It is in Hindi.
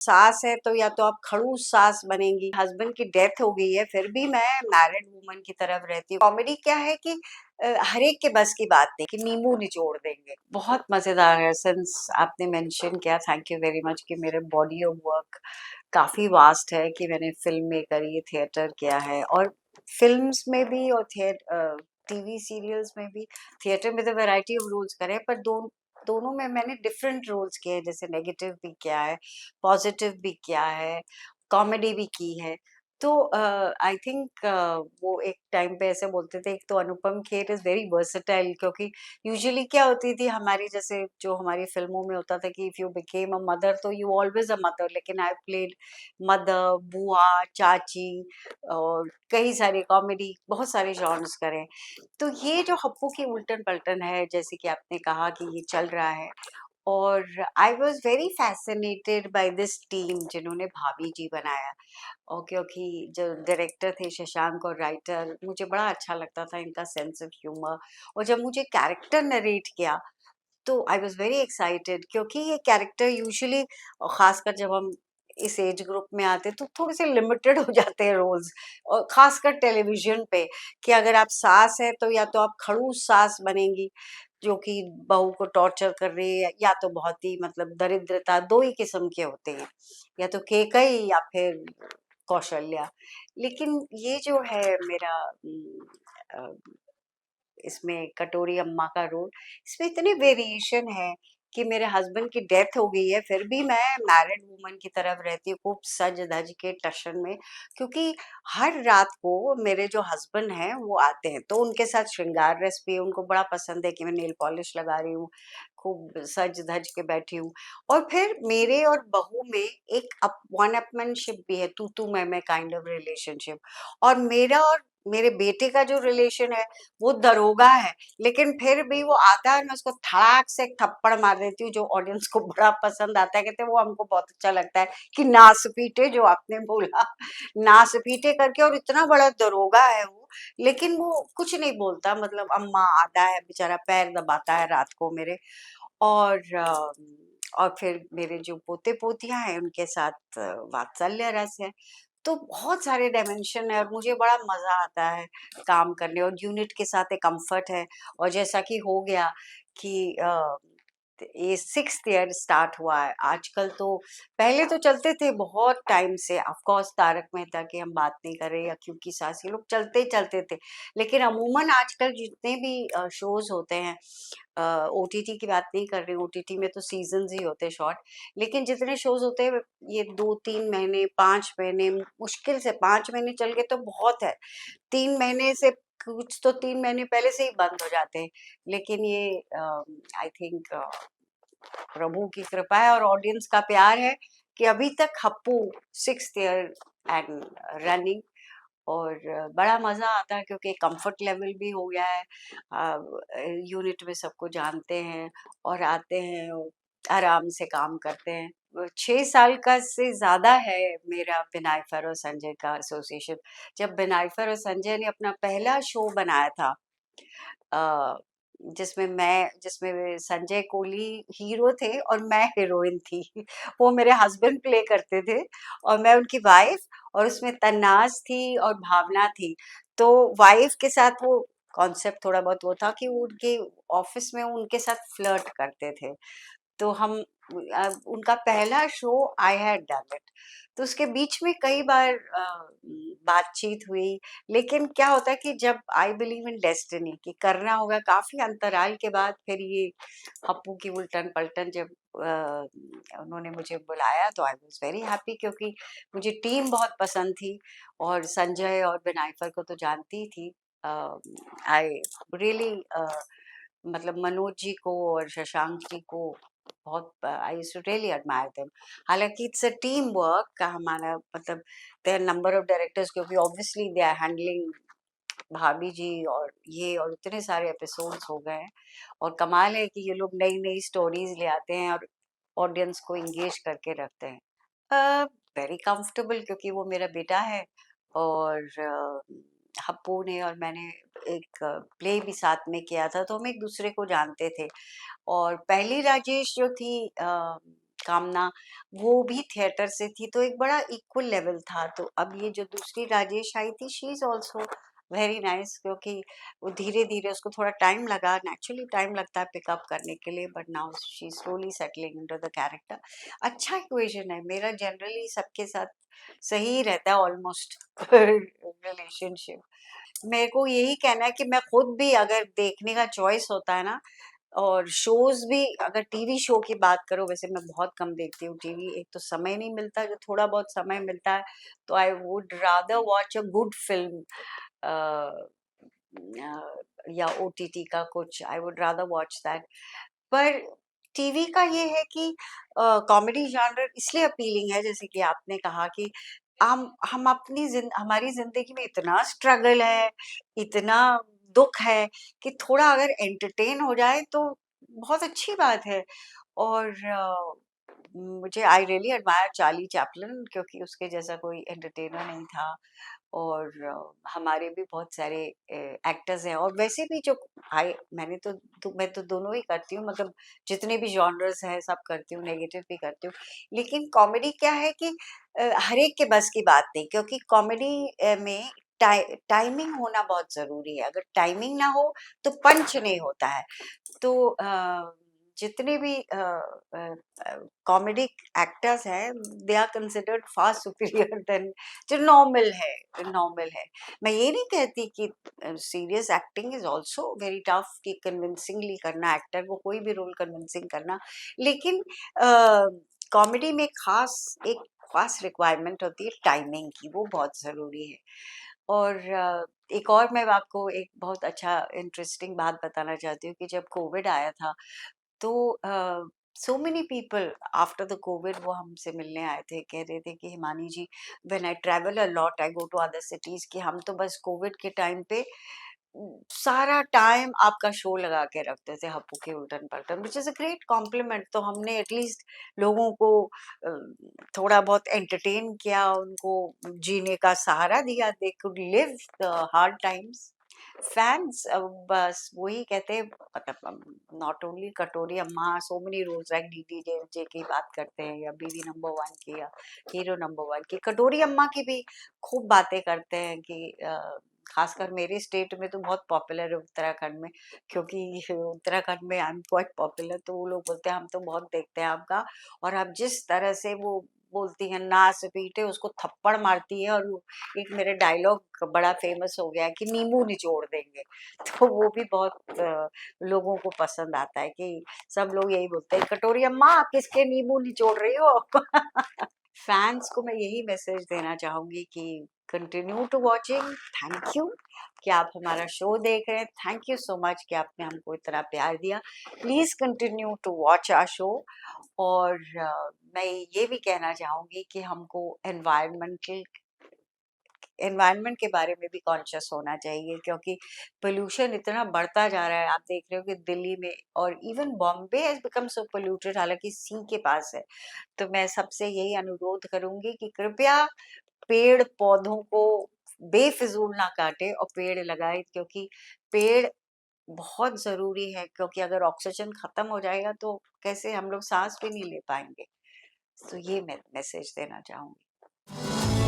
सास है तो या तो आप खड़ूस सास बनेंगी। हस्बैंड की डेथ हो गई है फिर भी मैं मैरिड वुमन की तरफ रहती हूँ। कॉमेडी क्या है कि हर एक के बस की बात नहीं कि नींबू निचोड़ देंगे। बहुत मजेदार है। सिंस आपने मेंशन किया, थैंक यू वेरी मच, कि मेरे बॉडी ऑफ वर्क काफी वास्ट है, कि मैंने फिल्म में करी, थिएटर किया है, और फिल्म्स में भी और टीवी सीरियल्स में भी। थिएटर में तो वैरायटी ऑफ रोल्स करे, पर दोनों में मैंने डिफरेंट रोल्स किए हैं, जैसे नेगेटिव भी किया है, पॉजिटिव भी किया है, कॉमेडी भी की है। तो आई थिंक वो एक टाइम पे ऐसे बोलते थे, एक तो Anupam Kher is very versatile, क्योंकि यूजुअली क्या होती थी हमारी, जैसे जो हमारी फिल्मों में होता था कि if you became a mother तो यू ऑलवेज अ मदर, लेकिन आई प्लेड मदर, बुआ, चाची, और कई सारे कॉमेडी, बहुत सारे जॉनर्स करे। तो ये जो हप्पू की उल्टन पलटन है, जैसे कि आपने कहा कि ये चल रहा है, और I was very fascinated by this team जिन्होंने भाभी जी बनाया। और क्योंकि जो डायरेक्टर थे शशांक और राइटर, मुझे बड़ा अच्छा लगता था इनका सेंस ऑफ ह्यूमर। और जब मुझे कैरेक्टर नरेट किया तो आई वॉज वेरी एक्साइटेड, क्योंकि ये कैरेक्टर यूजुअली, खासकर जब हम इस एज ग्रुप में आते तो थोड़े से लिमिटेड हो जाते हैं रोल्स, और खासकर टेलीविजन पे, कि अगर आप सास है तो या तो आप खड़ूस सास बनेंगी जो कि बहू को टॉर्चर कर रही है, या तो बहुत ही मतलब दरिद्रता, दो ही किस्म के होते हैं, या तो केकई या फिर कौशल्या। लेकिन ये जो है मेरा इसमें कटोरी अम्मा का रोल, इसमें इतने वेरिएशन है कि मेरे हस्बैंड की डेथ हो गई है फिर भी मैं मैरिड वुमन की तरफ रहती हूँ, खूब सज धज के टशन में, क्योंकि हर रात को मेरे जो हस्बैंड हैं वो आते हैं, तो उनके साथ श्रृंगार रस भी उनको बड़ा पसंद है कि मैं नेल पॉलिश लगा रही हूँ, खूब सज धज के बैठी हूँ। और फिर मेरे और बहू में एक वन अपमैनशिप भी है, तू मैं काइंड ऑफ रिलेशनशिप। और मेरा और मेरे बेटे का जो रिलेशन है वो दरोगा है, लेकिन फिर भी वो आता है, मैं उसको धड़ाक से एक थप्पड़ मार देती हूँ, जो ऑडियंस को बड़ा पसंद आता है। कहते हैं वो हमको बहुत अच्छा लगता है कि नासपीटे, जो आपने बोला, नासपीटे करके, और इतना बड़ा दरोगा है वो, लेकिन वो कुछ नहीं बोलता, मतलब अम्मा आता है बेचारा, पैर दबाता है रात को मेरे। और और फिर मेरे जो पोते पोतियां हैं उनके साथ वात्सल्य रस है। तो बहुत सारे डायमेंशन है और मुझे बड़ा मजा आता है काम करने, और यूनिट के साथ एक कंफर्ट है। और जैसा कि हो गया कि ये 6th ईयर स्टार्ट हुआ है आजकल, तो पहले तो चलते थे बहुत टाइम से, ऑफ कोर्स तारक मेहता की हम बात नहीं कर रहे, या क्योंकि सास, ये लोग चलते ही चलते थे। लेकिन अमूमन आजकल जितने भी शोज होते हैं, ओटीटी की बात नहीं कर रही, ओटीटी में तो सीजन्स ही होते हैं शॉर्ट, लेकिन जितने शोज होते हैं ये 2-3 महीने, 5 महीने, मुश्किल से 5 महीने चल के तो बहुत है, 3 महीने से कुछ तो 3 महीने पहले से ही बंद हो जाते हैं। लेकिन ये आई थिंक प्रभु की कृपा है और ऑडियंस का प्यार है कि अभी तक Happu 6th year and running. और बड़ा मजा आता है क्योंकि कंफर्ट लेवल भी हो गया है, यूनिट में सबको जानते हैं और आते हैं और आराम से काम करते हैं। 6 साल का से ज्यादा है मेरा बिनाइफर और संजय का एसोसिएशन। जब बिनाइफर और संजय ने अपना पहला शो बनाया था, अ, जिसमें वे संजय कोहली हीरो थे और मैं हीरोइन थी। वो मेरे हस्बैंड प्ले करते थे और मैं उनकी वाइफ, और उसमें तन्नाज थी और भावना थी। तो वाइफ के साथ वो कॉन्सेप्ट थोड़ा बहुत वो था कि वो उनके ऑफिस में उनके साथ फ्लर्ट करते थे। तो हम उनका पहला show I had done it. तो उसके बीच में कई बार बातचीत हुई, लेकिन क्या होता है कि जब आई बिलीव इन डेस्टिनी कि करना होगा, काफी अंतराल के बाद फिर ये हप्पू की उल्टन पलटन जब उन्होंने मुझे बुलाया तो आई वाज वेरी हैप्पी, क्योंकि मुझे टीम बहुत पसंद थी और संजय और बिनाइफर को तो जानती ही थी। आई रियली मतलब मनोज जी को और शशांक जी को बहुत, I used to really admire them. हालांकि इट्स अ टीम वर्क का हमारा मतलब, देयर नंबर ऑफ डायरेक्टर्स, क्योंकि obviously they are handling Bhabhi ji और ये, और इतने सारे एपिसोड्स हो गए हैं। और कमाल है कि ये लोग नई नई स्टोरीज ले आते हैं और ऑडियंस को इंगेज करके रखते हैं। वेरी कंफर्टेबल, क्योंकि वो मेरा बेटा है। और हप्पू ने और मैंने एक प्ले भी साथ में किया था, तो हम एक दूसरे को जानते थे। और पहली राजेश जो थी कामना, वो भी थिएटर से थी, तो एक बड़ा इक्वल लेवल था। तो अब ये जो दूसरी राजेश आई थी, she is also very nice, क्योंकि वो धीरे-धीरे उसको थोड़ा टाइम लगा, नेचुरली टाइम लगता है पिकअप करने के लिए, but now she is slowly settling into the character. अच्छा इक्वेशन है, मेरा जनरली सबके साथ सही ही रहता है ऑलमोस्ट रिलेशनशिप। मेरे को यही कहना है कि मैं खुद भी अगर देखने का चॉइस होता है ना, और शोज भी, अगर टीवी शो की बात करो, वैसे मैं बहुत कम देखती हूँ टीवी, एक तो समय नहीं मिलता, जो थोड़ा बहुत समय मिलता है तो I would rather watch a good film, या ओटीटी का कुछ, I would rather watch that. पर टीवी का ये है कि कॉमेडी जॉनर इसलिए अपीलिंग है, जैसे कि आपने कहा कि हम अपनी हमारी जिंदगी में इतना स्ट्रगल है, इतना दुख है, कि थोड़ा अगर एंटरटेन हो जाए तो बहुत अच्छी बात है। और मुझे I really admire Charlie Chaplin, क्योंकि उसके जैसा कोई एंटरटेनर नहीं था। और हमारे भी बहुत सारे एक्टर्स हैं, और वैसे भी जो आई मैंने मैं तो दोनों ही करती हूँ, मतलब जितने भी जॉनर्स हैं सब करती हूँ, नेगेटिव भी करती हूँ। लेकिन कॉमेडी क्या है कि हर एक के बस की बात नहीं, क्योंकि कॉमेडी में टाइमिंग होना बहुत जरूरी है। अगर टाइमिंग ना हो तो पंच नहीं होता है। तो जितने भी कॉमेडी एक्टर्स हैं, they are considered far superior than जो नॉर्मल है। मैं ये नहीं कहती कि serious acting is also very tough, कि कन्विंसिंगली करना एक्टर को, कोई भी रोल कन्विंसिंग करना, लेकिन कॉमेडी में एक खास रिक्वायरमेंट होती है टाइमिंग की, वो बहुत ज़रूरी है। और एक और मैं आपको एक बहुत अच्छा इंटरेस्टिंग बात बताना चाहती हूँ कि जब कोविड आया था, तो so many people after the Covid वो हमसे मिलने आए थे, कह रहे थे कि Himani ji, when I travel a lot I go to other cities, कि हम तो बस कोविड के टाइम पे सारा टाइम आपका शो लगा के रखते थे, हप्पू के Ultan Paltan, which is a great compliment. तो हमने एटलीस्ट लोगों को अ, थोड़ा बहुत एंटरटेन किया, उनको जीने का सहारा दिया, they could live the hard times. Fans बस वही कहते हैं, मतलब not only Katori Amma, so many roles like डीडी जे की बात करते हैं, या बीवी नंबर वन की, या हीरो नंबर वन की, कटोरी अम्मा की भी खूब बातें करते हैं कि खासकर मेरे स्टेट में तो बहुत पॉपुलर है, उत्तराखंड में, क्योंकि उत्तराखंड में आई एम क्वाइट पॉपुलर, तो वो लोग बोलते हैं हम तो बहुत देखते हैं आपका, और आप जिस तरह से वो बोलती हैं नाच पीटे, उसको थप्पड़ मारती है, और वो एक मेरे डायलॉग बड़ा फेमस हो गया है कि नींबू निचोड़ देंगे। तो वो भी बहुत लोगों को पसंद आता है, कि सब लोग यही बोलते हैं, कटोरी अम्मा आप किसके नींबू निचोड़ रही हो? फैंस को मैं यही मैसेज देना चाहूंगी कि continue to watching, thank you कि आप हमारा शो देख रहे हैं, थैंक यू सो मच कि आपने हमको इतना प्यार दिया। Please continue to watch our show. और मैं ये भी कहना चाहूंगी कि हमको एनवायरनमेंट के बारे में भी कॉन्शियस होना चाहिए, क्योंकि पोल्यूशन इतना बढ़ता जा रहा है। आप देख रहे हो कि दिल्ली में, और even Bombay has become so polluted, हालांकि सी के पास है। तो मैं सबसे यही अनुरोध करूंगी कि कृपया पेड़ पौधों को बेफिजूल ना काटे, और पेड़ लगाए, क्योंकि पेड़ बहुत जरूरी है, क्योंकि अगर ऑक्सीजन खत्म हो जाएगा तो कैसे हम लोग सांस भी नहीं ले पाएंगे। तो ये मैं मैसेज देना चाहूंगी।